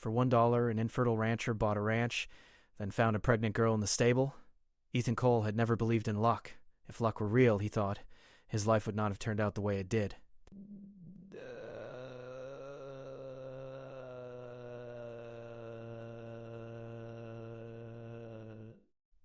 For $1, an infertile rancher bought a ranch, then found a pregnant girl in the stable. Ethan Cole had never believed in luck. If luck were real, he thought, his life would not have turned out the way it did.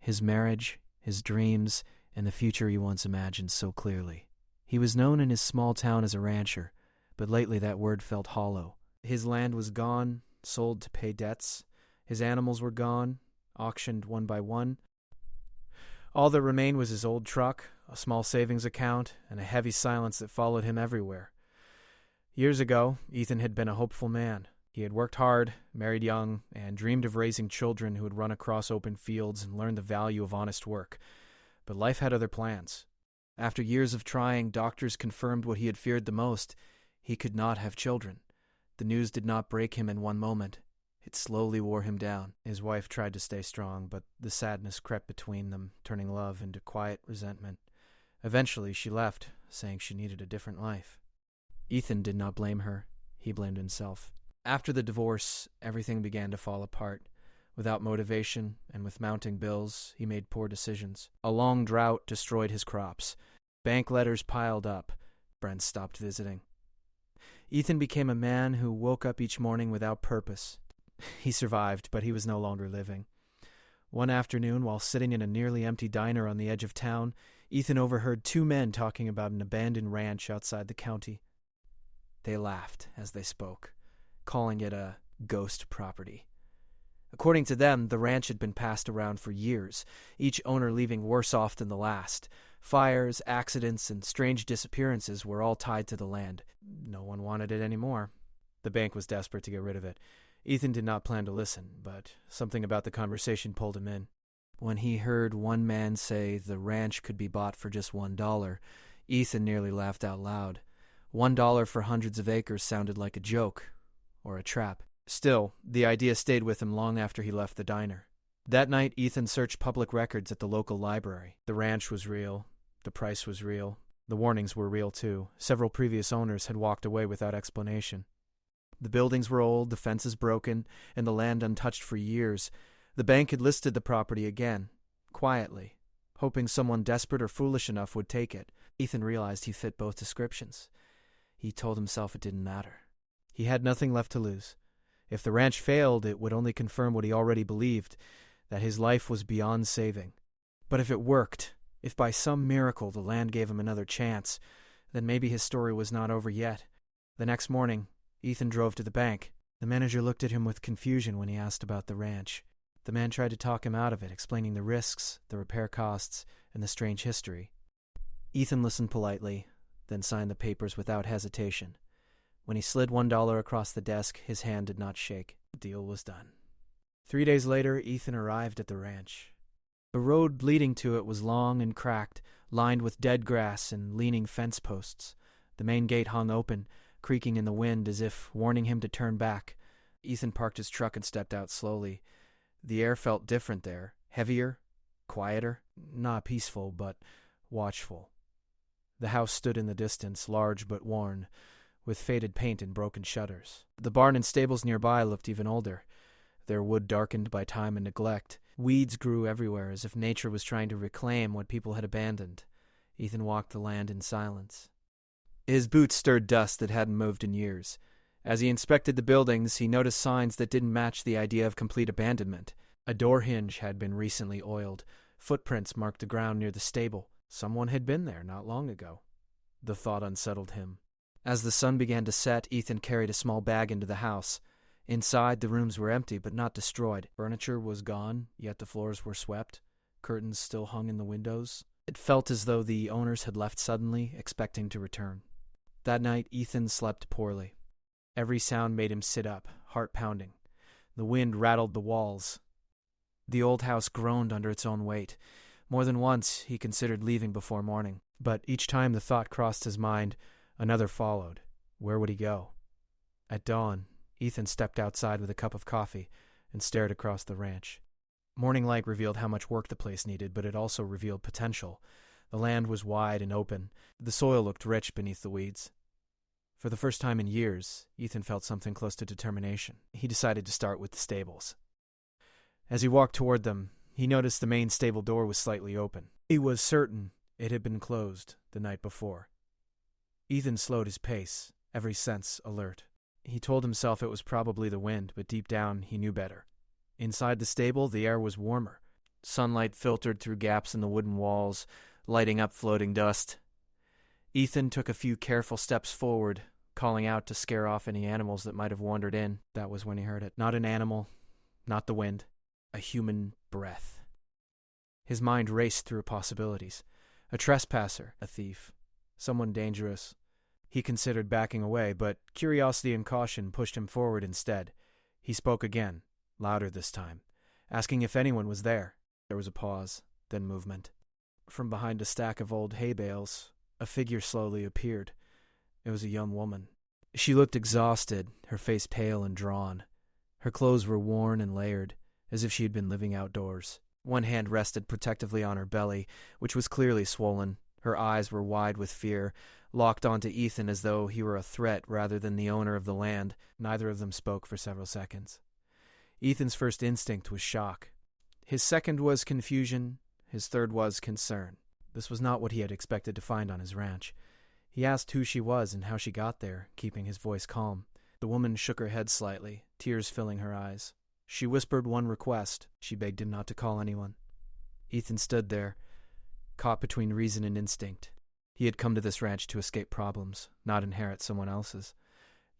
His marriage, his dreams, and the future he once imagined so clearly. He was known in his small town as a rancher, but lately that word felt hollow. His land was gone, sold to pay debts. His animals were gone, auctioned one by one. All that remained was his old truck, a small savings account, and a heavy silence that followed him everywhere. Years ago, Ethan had been a hopeful man. He had worked hard, married young, and dreamed of raising children who would run across open fields and learn the value of honest work. But life had other plans. After years of trying, doctors confirmed what he had feared the most. He could not have children. The news did not break him in one moment. It slowly wore him down. His wife tried to stay strong, but the sadness crept between them, turning love into quiet resentment. Eventually, she left, saying she needed a different life. Ethan did not blame her. He blamed himself. After the divorce, everything began to fall apart. Without motivation and with mounting bills, he made poor decisions. A long drought destroyed his crops. Bank letters piled up. Brent stopped visiting. Ethan became a man who woke up each morning without purpose. He survived, but he was no longer living. One afternoon, while sitting in a nearly empty diner on the edge of town, Ethan overheard two men talking about an abandoned ranch outside the county. They laughed as they spoke, calling it a ghost property. According to them, the ranch had been passed around for years, each owner leaving worse off than the last. Fires, accidents, and strange disappearances were all tied to the land. No one wanted it anymore. The bank was desperate to get rid of it. Ethan did not plan to listen, but something about the conversation pulled him in. When he heard one man say the ranch could be bought for just $1, Ethan nearly laughed out loud. $1 for hundreds of acres sounded like a joke, or a trap. Still, the idea stayed with him long after he left the diner. That night, Ethan searched public records at the local library. The ranch was real. The price was real. The warnings were real, too. Several previous owners had walked away without explanation. The buildings were old, the fences broken, and the land untouched for years. The bank had listed the property again, quietly, hoping someone desperate or foolish enough would take it. Ethan realized he fit both descriptions. He told himself it didn't matter. He had nothing left to lose. If the ranch failed, it would only confirm what he already believed, that his life was beyond saving. But if it worked, if by some miracle the land gave him another chance, then maybe his story was not over yet. The next morning, Ethan drove to the bank. The manager looked at him with confusion when he asked about the ranch. The man tried to talk him out of it, explaining the risks, the repair costs, and the strange history. Ethan listened politely, then signed the papers without hesitation. When he slid $1 across the desk, his hand did not shake. The deal was done. 3 days later, Ethan arrived at the ranch. The road leading to it was long and cracked, lined with dead grass and leaning fence posts. The main gate hung open, creaking in the wind as if warning him to turn back. Ethan parked his truck and stepped out slowly. The air felt different there, heavier, quieter, not peaceful, but watchful. The house stood in the distance, large but worn, with faded paint and broken shutters. The barn and stables nearby looked even older, their wood darkened by time and neglect. Weeds grew everywhere, as if nature was trying to reclaim what people had abandoned. Ethan walked the land in silence. His boots stirred dust that hadn't moved in years. As he inspected the buildings, he noticed signs that didn't match the idea of complete abandonment. A door hinge had been recently oiled. Footprints marked the ground near the stable. Someone had been there not long ago. The thought unsettled him. As the sun began to set, Ethan carried a small bag into the house. Inside, the rooms were empty but not destroyed. Furniture was gone, yet the floors were swept. Curtains still hung in the windows. It felt as though the owners had left suddenly, expecting to return. That night, Ethan slept poorly. Every sound made him sit up, heart pounding. The wind rattled the walls. The old house groaned under its own weight. More than once, he considered leaving before morning. But each time the thought crossed his mind, another followed. Where would he go? At dawn, Ethan stepped outside with a cup of coffee and stared across the ranch. Morning light revealed how much work the place needed, but it also revealed potential. The land was wide and open. The soil looked rich beneath the weeds. For the first time in years, Ethan felt something close to determination. He decided to start with the stables. As he walked toward them, he noticed the main stable door was slightly open. He was certain it had been closed the night before. Ethan slowed his pace, every sense alert. He told himself it was probably the wind, but deep down he knew better. Inside the stable, the air was warmer. Sunlight filtered through gaps in the wooden walls, lighting up floating dust. Ethan took a few careful steps forward, calling out to scare off any animals that might have wandered in. That was when he heard it. Not an animal, not the wind, a human breath. His mind raced through possibilities. A trespasser, a thief, someone dangerous. He considered backing away, but curiosity and caution pushed him forward instead. He spoke again, louder this time, asking if anyone was there. There was a pause, then movement. From behind a stack of old hay bales, a figure slowly appeared. It was a young woman. She looked exhausted, her face pale and drawn. Her clothes were worn and layered, as if she had been living outdoors. One hand rested protectively on her belly, which was clearly swollen. Her eyes were wide with fear, locked onto Ethan as though he were a threat rather than the owner of the land. Neither of them spoke for several seconds. Ethan's first instinct was shock. His second was confusion. His third was concern. This was not what he had expected to find on his ranch. He asked who she was and how she got there, keeping his voice calm. The woman shook her head slightly, tears filling her eyes. She whispered one request. She begged him not to call anyone. Ethan stood there, caught between reason and instinct. He had come to this ranch to escape problems, not inherit someone else's.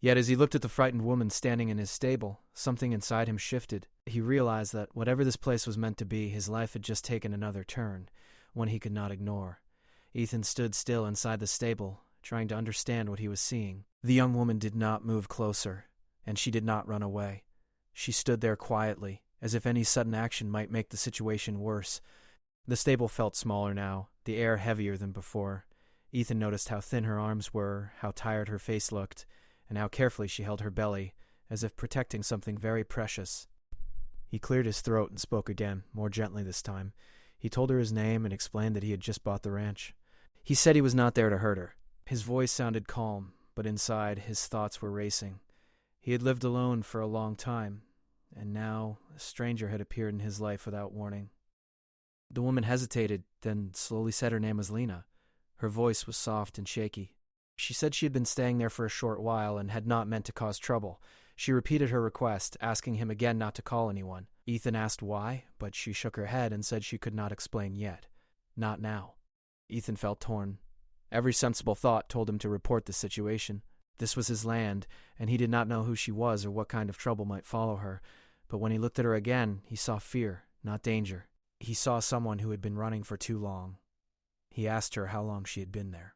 Yet as he looked at the frightened woman standing in his stable, something inside him shifted. He realized that whatever this place was meant to be, his life had just taken another turn, one he could not ignore. Ethan stood still inside the stable, trying to understand what he was seeing. The young woman did not move closer, and she did not run away. She stood there quietly, as if any sudden action might make the situation worse. The stable felt smaller now, the air heavier than before. Ethan noticed how thin her arms were, how tired her face looked, and how carefully she held her belly, as if protecting something very precious. He cleared his throat and spoke again, more gently this time. He told her his name and explained that he had just bought the ranch. He said he was not there to hurt her. His voice sounded calm, but inside his thoughts were racing. He had lived alone for a long time, and now a stranger had appeared in his life without warning. The woman hesitated, then slowly said her name was Lena. Her voice was soft and shaky. She said she had been staying there for a short while and had not meant to cause trouble. She repeated her request, asking him again not to call anyone. Ethan asked why, but she shook her head and said she could not explain yet. Not now. Ethan felt torn. Every sensible thought told him to report the situation. This was his land, and he did not know who she was or what kind of trouble might follow her. But when he looked at her again, he saw fear, not danger. He saw someone who had been running for too long. He asked her how long she had been there.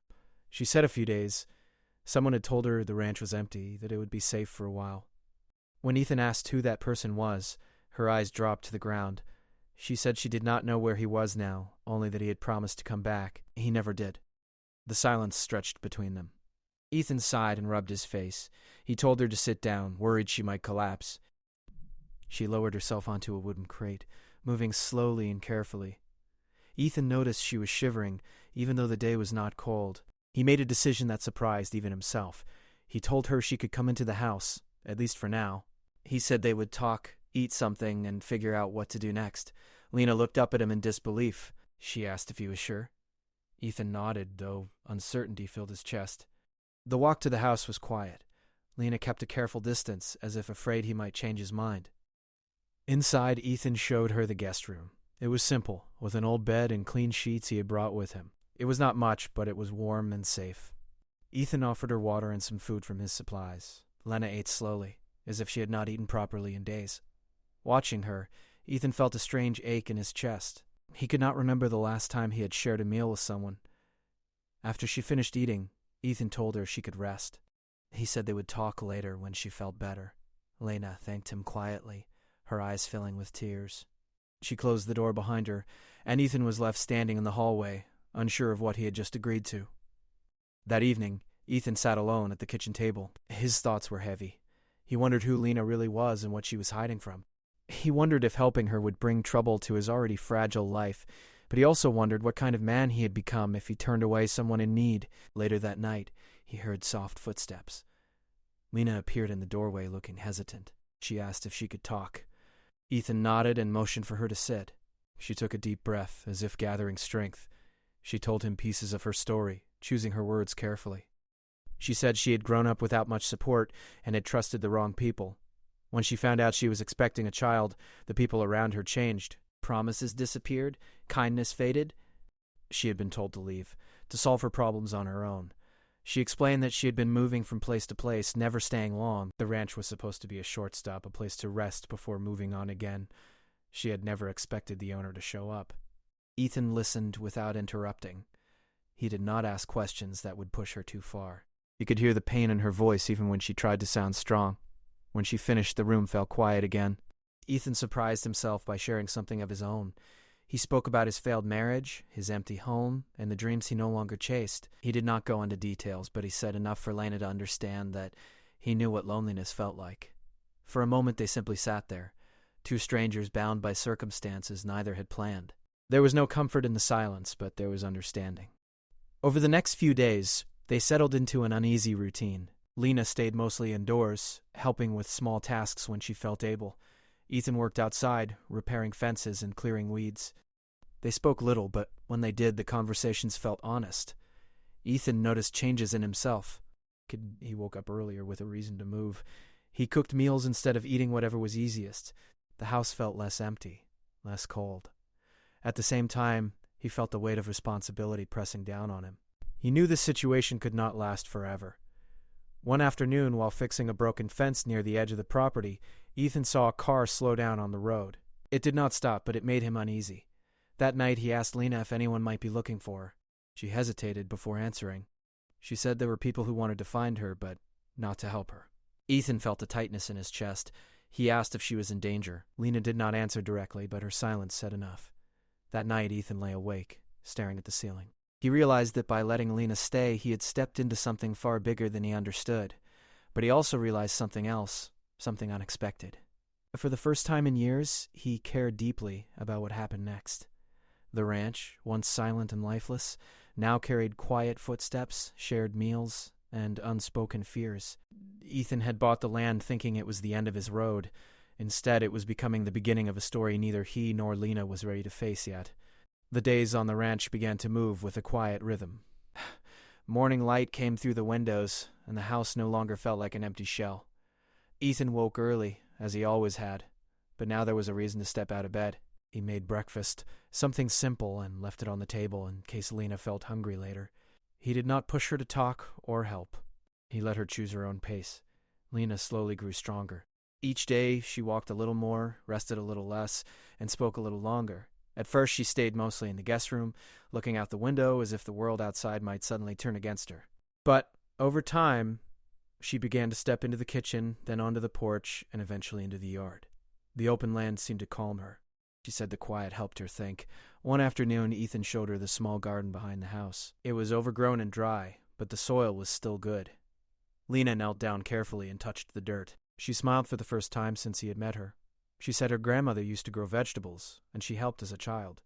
She said a few days. Someone had told her the ranch was empty, that it would be safe for a while. When Ethan asked who that person was, her eyes dropped to the ground. She said she did not know where he was now, only that he had promised to come back. He never did. The silence stretched between them. Ethan sighed and rubbed his face. He told her to sit down, worried she might collapse. She lowered herself onto a wooden crate, moving slowly and carefully. Ethan noticed she was shivering, even though the day was not cold. He made a decision that surprised even himself. He told her she could come into the house, at least for now. He said they would talk, eat something, and figure out what to do next. Lena looked up at him in disbelief. She asked if he was sure. Ethan nodded, though uncertainty filled his chest. The walk to the house was quiet. Lena kept a careful distance, as if afraid he might change his mind. Inside, Ethan showed her the guest room. It was simple, with an old bed and clean sheets he had brought with him. It was not much, but it was warm and safe. Ethan offered her water and some food from his supplies. Lena ate slowly, as if she had not eaten properly in days. Watching her, Ethan felt a strange ache in his chest. He could not remember the last time he had shared a meal with someone. After she finished eating, Ethan told her she could rest. He said they would talk later when she felt better. Lena thanked him quietly, her eyes filling with tears. She closed the door behind her, and Ethan was left standing in the hallway, unsure of what he had just agreed to. That evening, Ethan sat alone at the kitchen table. His thoughts were heavy. He wondered who Lena really was and what she was hiding from. He wondered if helping her would bring trouble to his already fragile life, but he also wondered what kind of man he had become if he turned away someone in need. Later that night, He heard soft footsteps. Lena appeared in the doorway looking hesitant. She asked if she could talk. Ethan nodded and motioned for her to sit. She took a deep breath, as if gathering strength. She told him pieces of her story, choosing her words carefully. She said she had grown up without much support and had trusted the wrong people. When she found out she was expecting a child, the people around her changed. Promises disappeared, kindness faded. She had been told to leave, to solve her problems on her own. She explained that she had been moving from place to place, never staying long. The ranch was supposed to be a short stop, a place to rest before moving on again. She had never expected the owner to show up. Ethan listened without interrupting. He did not ask questions that would push her too far. He could hear the pain in her voice even when she tried to sound strong. When she finished, the room fell quiet again. Ethan surprised himself by sharing something of his own. He spoke about his failed marriage, his empty home, and the dreams he no longer chased. He did not go into details, but he said enough for Lena to understand that he knew what loneliness felt like. For a moment they simply sat there, two strangers bound by circumstances neither had planned. There was no comfort in the silence, but there was understanding. Over the next few days, they settled into an uneasy routine. Lena stayed mostly indoors, helping with small tasks when she felt able. Ethan worked outside, repairing fences and clearing weeds. They spoke little, but when they did, the conversations felt honest. Ethan noticed changes in himself. He woke up earlier with a reason to move. He cooked meals instead of eating whatever was easiest. The house felt less empty, less cold. At the same time, he felt the weight of responsibility pressing down on him. He knew this situation could not last forever. One afternoon, while fixing a broken fence near the edge of the property, Ethan saw a car slow down on the road. It did not stop, but it made him uneasy. That night, he asked Lena if anyone might be looking for her. She hesitated before answering. She said there were people who wanted to find her, but not to help her. Ethan felt a tightness in his chest. He asked if she was in danger. Lena did not answer directly, but her silence said enough. That night, Ethan lay awake, staring at the ceiling. He realized that by letting Lena stay, he had stepped into something far bigger than he understood. But he also realized something else, something unexpected. For the first time in years, he cared deeply about what happened next. The ranch, once silent and lifeless, now carried quiet footsteps, shared meals, and unspoken fears. Ethan had bought the land thinking it was the end of his road. Instead, it was becoming the beginning of a story neither he nor Lena was ready to face yet. The days on the ranch began to move with a quiet rhythm. Morning light came through the windows, and the house no longer felt like an empty shell. Ethan woke early, as he always had, but now there was a reason to step out of bed. He made breakfast, something simple, and left it on the table in case Lena felt hungry later. He did not push her to talk or help. He let her choose her own pace. Lena slowly grew stronger. Each day, she walked a little more, rested a little less, and spoke a little longer. At first, she stayed mostly in the guest room, looking out the window as if the world outside might suddenly turn against her. But over time, she began to step into the kitchen, then onto the porch, and eventually into the yard. The open land seemed to calm her. She said the quiet helped her think. One afternoon, Ethan showed her the small garden behind the house. It was overgrown and dry, but the soil was still good. Lena knelt down carefully and touched the dirt. She smiled for the first time since he had met her. She said her grandmother used to grow vegetables, and she helped as a child.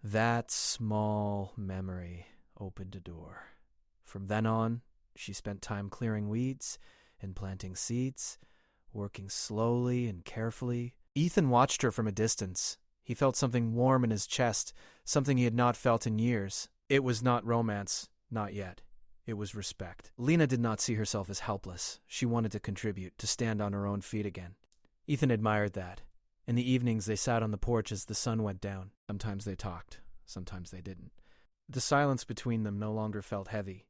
That small memory opened a door. From then on, she spent time clearing weeds and planting seeds, working slowly and carefully. Ethan watched her from a distance. He felt something warm in his chest, something he had not felt in years. It was not romance, not yet. It was respect. Lena did not see herself as helpless. She wanted to contribute, to stand on her own feet again. Ethan admired that. In the evenings, they sat on the porch as the sun went down. Sometimes they talked. Sometimes they didn't. The silence between them no longer felt heavy.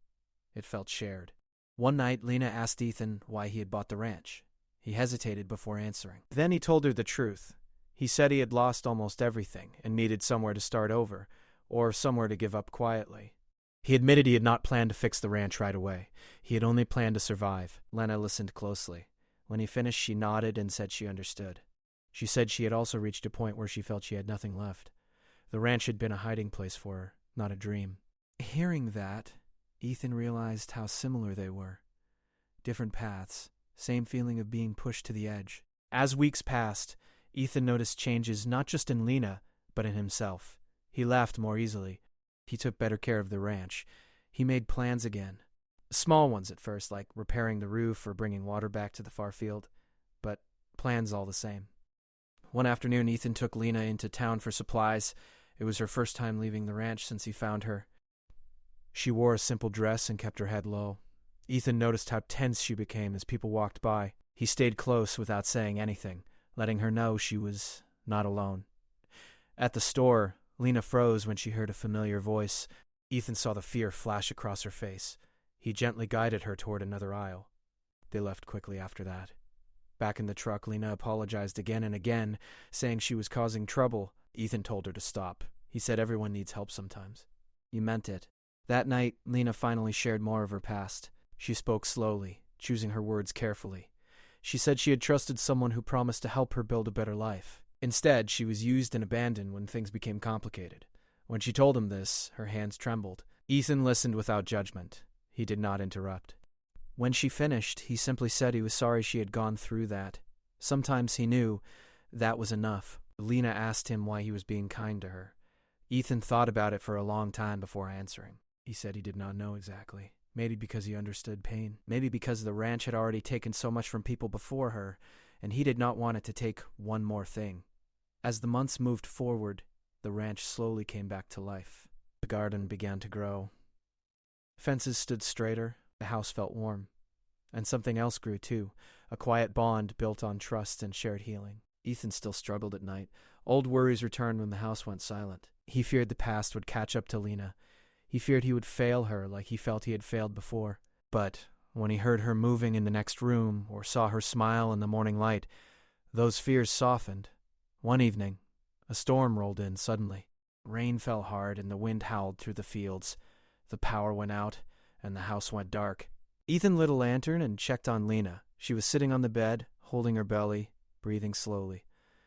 It felt shared. One night, Lena asked Ethan why he had bought the ranch. He hesitated before answering. Then he told her the truth. He said he had lost almost everything and needed somewhere to start over, or somewhere to give up quietly. He admitted he had not planned to fix the ranch right away. He had only planned to survive. Lena listened closely. When he finished, she nodded and said she understood. She said she had also reached a point where she felt she had nothing left. The ranch had been a hiding place for her, not a dream. Hearing that, Ethan realized how similar they were. Different paths, same feeling of being pushed to the edge. As weeks passed, Ethan noticed changes not just in Lena, but in himself. He laughed more easily. He took better care of the ranch. He made plans again. Small ones at first, like repairing the roof or bringing water back to the far field, but plans all the same. One afternoon, Ethan took Lena into town for supplies. It was her first time leaving the ranch since he found her. She wore a simple dress and kept her head low. Ethan noticed how tense she became as people walked by. He stayed close without saying anything, letting her know she was not alone. At the store, Lena froze when she heard a familiar voice. Ethan saw the fear flash across her face. He gently guided her toward another aisle. They left quickly after that. Back in the truck, Lena apologized again and again, saying she was causing trouble. Ethan told her to stop. He said everyone needs help sometimes. He meant it. That night, Lena finally shared more of her past. She spoke slowly, choosing her words carefully. She said she had trusted someone who promised to help her build a better life. Instead, she was used and abandoned when things became complicated. When she told him this, her hands trembled. Ethan listened without judgment. He did not interrupt. When she finished, he simply said he was sorry she had gone through that. Sometimes he knew that was enough. Lena asked him why he was being kind to her. Ethan thought about it for a long time before answering. He said he did not know exactly. Maybe because he understood pain. Maybe because the ranch had already taken so much from people before her, and he did not want it to take one more thing. As the months moved forward, the ranch slowly came back to life. The garden began to grow. Fences stood straighter. The house felt warm. And something else grew too, a quiet bond built on trust and shared healing. Ethan still struggled at night. Old worries returned when the house went silent. He feared the past would catch up to Lena. He feared he would fail her like he felt he had failed before. But when he heard her moving in the next room or saw her smile in the morning light, those fears softened. One evening, a storm rolled in suddenly. Rain fell hard and the wind howled through the fields. The power went out and the house went dark. Ethan lit a lantern and checked on Lena. She was sitting on the bed, holding her belly, breathing slowly.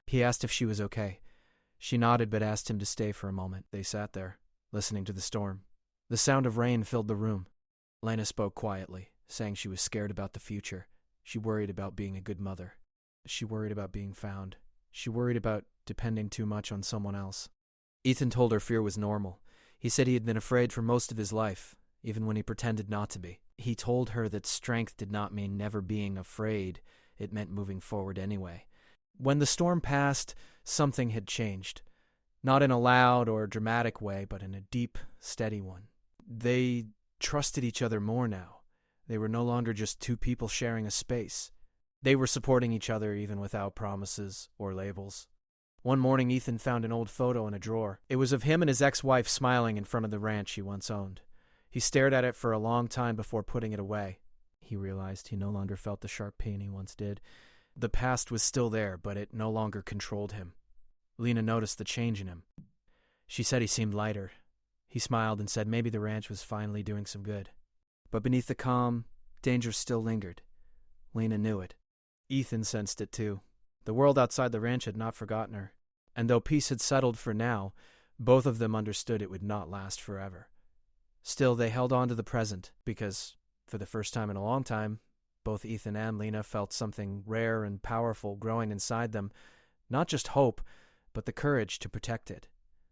He asked if she was okay. She nodded but asked him to stay for a moment. They sat there, listening to the storm. The sound of rain filled the room. Lena spoke quietly, saying she was scared about the future. She worried about being a good mother. She worried about being found. She worried about depending too much on someone else. Ethan told her fear was normal. He said he had been afraid for most of his life, even when he pretended not to be. He told her that strength did not mean never being afraid. It meant moving forward anyway. When the storm passed, something had changed. Not in a loud or dramatic way, but in a deep, steady one. They trusted each other more now. They were no longer just two people sharing a space. They were supporting each other even without promises or labels. One morning, Ethan found an old photo in a drawer. It was of him and his ex-wife smiling in front of the ranch he once owned. He stared at it for a long time before putting it away. He realized he no longer felt the sharp pain he once did. The past was still there, but it no longer controlled him. Lena noticed the change in him. She said he seemed lighter. He smiled and said maybe the ranch was finally doing some good. But beneath the calm, danger still lingered. Lena knew it. Ethan sensed it too. The world outside the ranch had not forgotten her. And though peace had settled for now, both of them understood it would not last forever. Still, they held on to the present, because, for the first time in a long time, both Ethan and Lena felt something rare and powerful growing inside them. Not just hope, but the courage to protect it.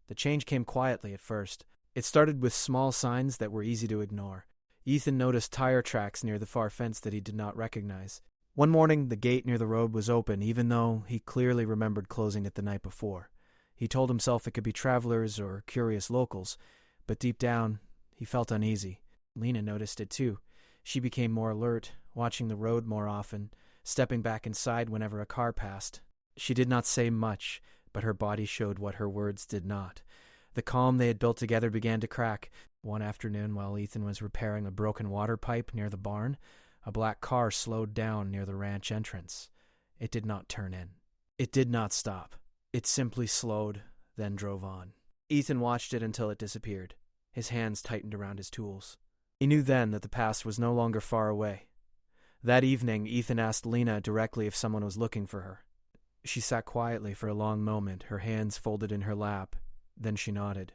The change came quietly at first. It started with small signs that were easy to ignore. Ethan noticed tire tracks near the far fence that he did not recognize. One morning, the gate near the road was open, even though he clearly remembered closing it the night before. He told himself it could be travelers or curious locals, but deep down, he felt uneasy. Lena noticed it too. She became more alert, watching the road more often, stepping back inside whenever a car passed. She did not say much, but her body showed what her words did not. The calm they had built together began to crack. One afternoon, while Ethan was repairing a broken water pipe near the barn, a black car slowed down near the ranch entrance. It did not turn in. It did not stop. It simply slowed, then drove on. Ethan watched it until it disappeared. His hands tightened around his tools. He knew then that the past was no longer far away. That evening, Ethan asked Lena directly if someone was looking for her. She sat quietly for a long moment, her hands folded in her lap. Then she nodded.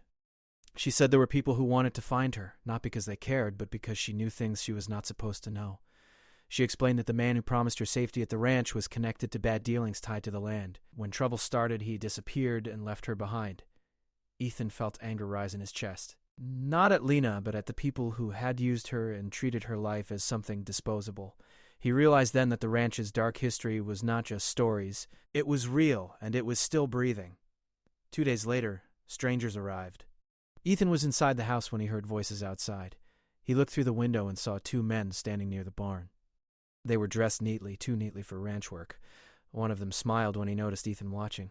She said there were people who wanted to find her, not because they cared, but because she knew things she was not supposed to know. She explained that the man who promised her safety at the ranch was connected to bad dealings tied to the land. When trouble started, he disappeared and left her behind. Ethan felt anger rise in his chest. Not at Lena, but at the people who had used her and treated her life as something disposable. He realized then that the ranch's dark history was not just stories. It was real, and it was still breathing. 2 days later, strangers arrived. Ethan was inside the house when he heard voices outside. He looked through the window and saw 2 men standing near the barn. They were dressed neatly, too neatly for ranch work. One of them smiled when he noticed Ethan watching.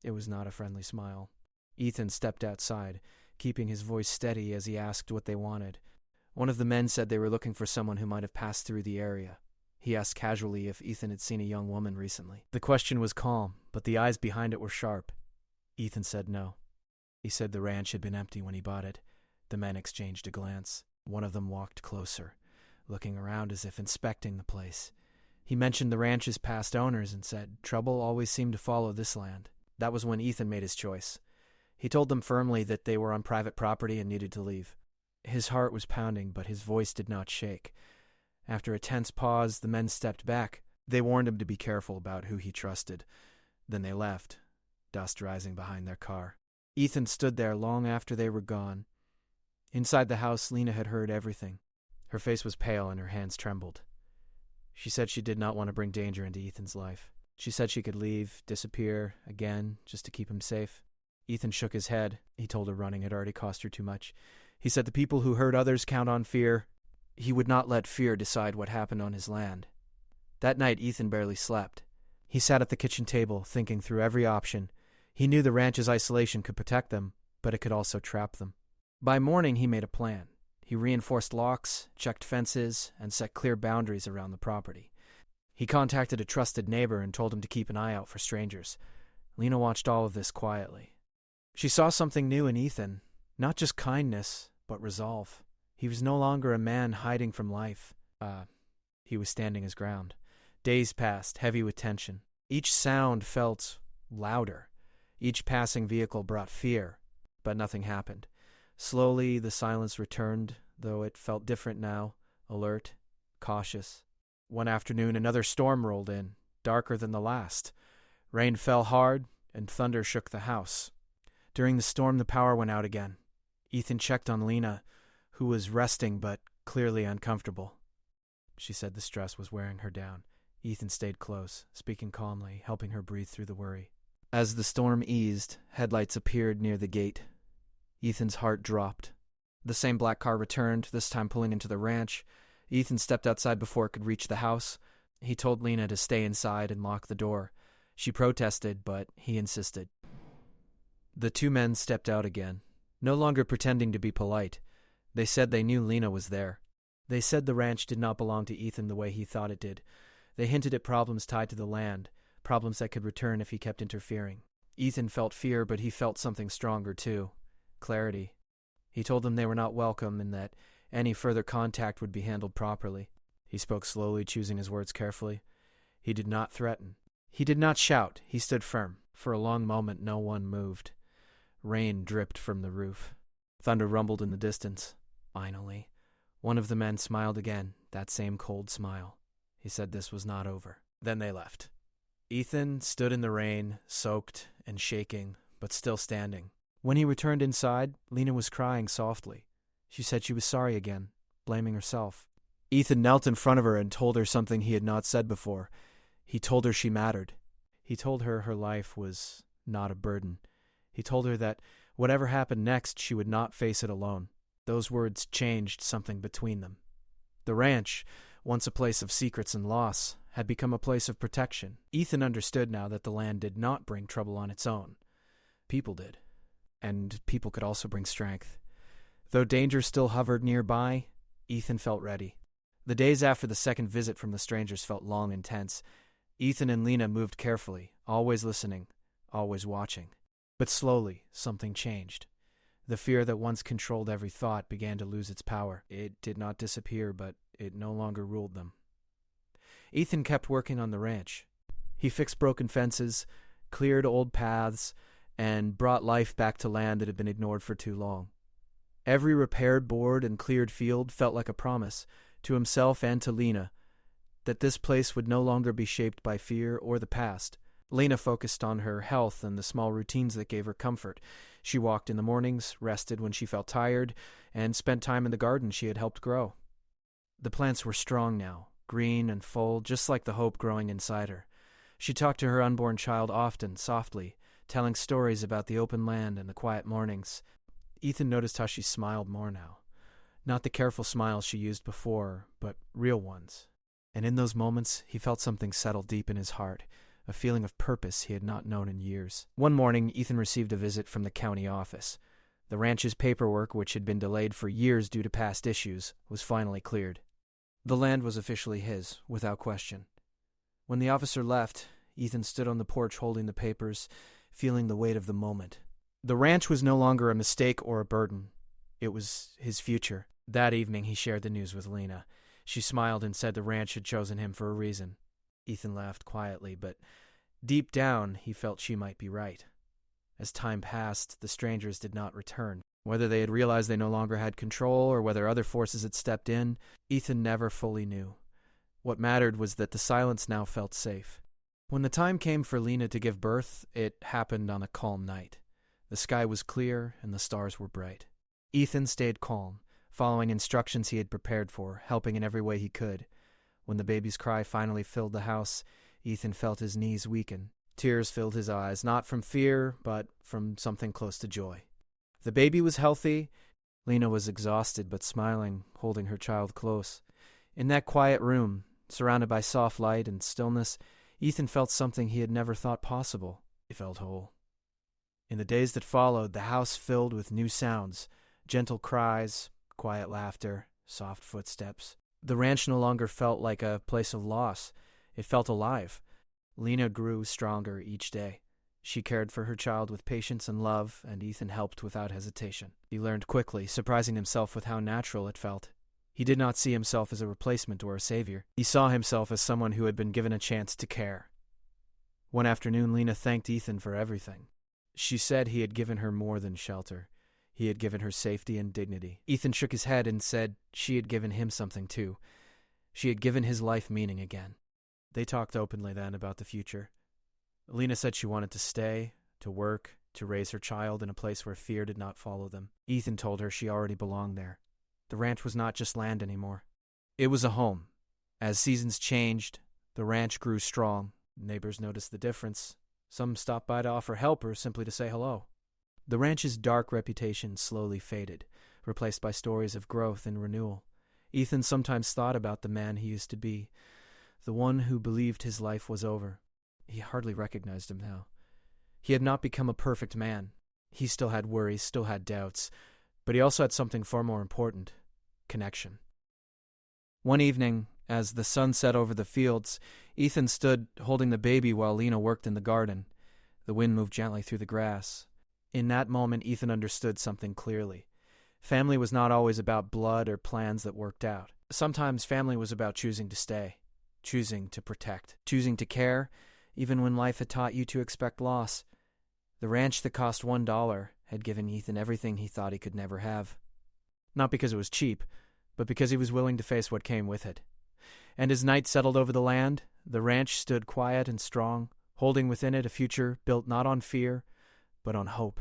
It was not a friendly smile. Ethan stepped outside, keeping his voice steady as he asked what they wanted. One of the men said they were looking for someone who might have passed through the area. He asked casually if Ethan had seen a young woman recently. The question was calm, but the eyes behind it were sharp. Ethan said no. He said the ranch had been empty when he bought it. The men exchanged a glance. One of them walked closer, looking around as if inspecting the place. He mentioned the ranch's past owners and said trouble always seemed to follow this land. That was when Ethan made his choice. He told them firmly that they were on private property and needed to leave. His heart was pounding, but his voice did not shake. After a tense pause, the men stepped back. They warned him to be careful about who he trusted. Then they left, dust rising behind their car. Ethan stood there long after they were gone. Inside the house, Lena had heard everything. Her face was pale and her hands trembled. She said she did not want to bring danger into Ethan's life. She said she could leave, disappear, again, just to keep him safe. Ethan shook his head. He told her running had already cost her too much. He said the people who hurt others count on fear. He would not let fear decide what happened on his land. That night, Ethan barely slept. He sat at the kitchen table, thinking through every option. He knew the ranch's isolation could protect them, but it could also trap them. By morning, he made a plan. He reinforced locks, checked fences, and set clear boundaries around the property. He contacted a trusted neighbor and told him to keep an eye out for strangers. Lena watched all of this quietly. She saw something new in Ethan, not just kindness, but resolve. He was no longer a man hiding from life. He was standing his ground. Days passed, heavy with tension. Each sound felt louder. Each passing vehicle brought fear, but nothing happened. Slowly, the silence returned, though it felt different now, alert, cautious. One afternoon, another storm rolled in, darker than the last. Rain fell hard, and thunder shook the house. During the storm, the power went out again. Ethan checked on Lena, who was resting but clearly uncomfortable. She said the stress was wearing her down. Ethan stayed close, speaking calmly, helping her breathe through the worry. As the storm eased, headlights appeared near the gate. Ethan's heart dropped. The same black car returned, this time pulling into the ranch. Ethan stepped outside before it could reach the house. He told Lena to stay inside and lock the door. She protested, but he insisted. The 2 men stepped out again, no longer pretending to be polite. They said they knew Lena was there. They said the ranch did not belong to Ethan the way he thought it did. They hinted at problems tied to the land, problems that could return if he kept interfering. Ethan felt fear, but he felt something stronger too. Clarity. He told them they were not welcome and that any further contact would be handled properly. He spoke slowly, choosing his words carefully. He did not threaten. He did not shout. He stood firm. For a long moment, no one moved. Rain dripped from the roof. Thunder rumbled in the distance. Finally, one of the men smiled again, that same cold smile. He said this was not over. Then they left. Ethan stood in the rain, soaked and shaking, but still standing. When he returned inside, Lena was crying softly. She said she was sorry again, blaming herself. Ethan knelt in front of her and told her something he had not said before. He told her she mattered. He told her her life was not a burden. He told her that whatever happened next, she would not face it alone. Those words changed something between them. The ranch, once a place of secrets and loss, had become a place of protection. Ethan understood now that the land did not bring trouble on its own. People did. And people could also bring strength. Though danger still hovered nearby, Ethan felt ready. The days after the second visit from the strangers felt long and tense. Ethan and Lena moved carefully, always listening, always watching. But slowly, something changed. The fear that once controlled every thought began to lose its power. It did not disappear, but it no longer ruled them. Ethan kept working on the ranch. He fixed broken fences, cleared old paths, and brought life back to land that had been ignored for too long. Every repaired board and cleared field felt like a promise, to himself and to Lena, that this place would no longer be shaped by fear or the past. Lena focused on her health and the small routines that gave her comfort. She walked in the mornings, rested when she felt tired, and spent time in the garden she had helped grow. The plants were strong now, green and full, just like the hope growing inside her. She talked to her unborn child often, softly, telling stories about the open land and the quiet mornings. Ethan noticed how she smiled more now. Not the careful smiles she used before, but real ones. And in those moments, he felt something settle deep in his heart, a feeling of purpose he had not known in years. One morning, Ethan received a visit from the county office. The ranch's paperwork, which had been delayed for years due to past issues, was finally cleared. The land was officially his, without question. When the officer left, Ethan stood on the porch holding the papers, feeling the weight of the moment. The ranch was no longer a mistake or a burden. It was his future. That evening, he shared the news with Lena. She smiled and said the ranch had chosen him for a reason. Ethan laughed quietly, but deep down, he felt she might be right. As time passed, the strangers did not return. Whether they had realized they no longer had control or whether other forces had stepped in, Ethan never fully knew. What mattered was that the silence now felt safe. When the time came for Lena to give birth, it happened on a calm night. The sky was clear and the stars were bright. Ethan stayed calm, following instructions he had prepared for, helping in every way he could. When the baby's cry finally filled the house, Ethan felt his knees weaken. Tears filled his eyes, not from fear, but from something close to joy. The baby was healthy. Lena was exhausted but smiling, holding her child close. In that quiet room, surrounded by soft light and stillness, Ethan felt something he had never thought possible. He felt whole. In the days that followed, the house filled with new sounds, gentle cries, quiet laughter, soft footsteps. The ranch no longer felt like a place of loss. It felt alive. Lena grew stronger each day. She cared for her child with patience and love, and Ethan helped without hesitation. He learned quickly, surprising himself with how natural it felt. He did not see himself as a replacement or a savior. He saw himself as someone who had been given a chance to care. One afternoon, Lena thanked Ethan for everything. She said he had given her more than shelter. He had given her safety and dignity. Ethan shook his head and said she had given him something too. She had given his life meaning again. They talked openly then about the future. Lena said she wanted to stay, to work, to raise her child in a place where fear did not follow them. Ethan told her she already belonged there. The ranch was not just land anymore. It was a home. As seasons changed, the ranch grew strong. Neighbors noticed the difference. Some stopped by to offer help or simply to say hello. The ranch's dark reputation slowly faded, replaced by stories of growth and renewal. Ethan sometimes thought about the man he used to be, the one who believed his life was over. He hardly recognized him now. He had not become a perfect man. He still had worries, still had doubts, but he also had something far more important: connection. One evening, as the sun set over the fields, Ethan stood holding the baby while Lena worked in the garden. The wind moved gently through the grass. In that moment, Ethan understood something clearly. Family was not always about blood or plans that worked out. Sometimes family was about choosing to stay, choosing to protect, choosing to care, even when life had taught you to expect loss. The ranch that cost $1 had given Ethan everything he thought he could never have. Not because it was cheap, but because he was willing to face what came with it. And as night settled over the land, the ranch stood quiet and strong, holding within it a future built not on fear, but on hope.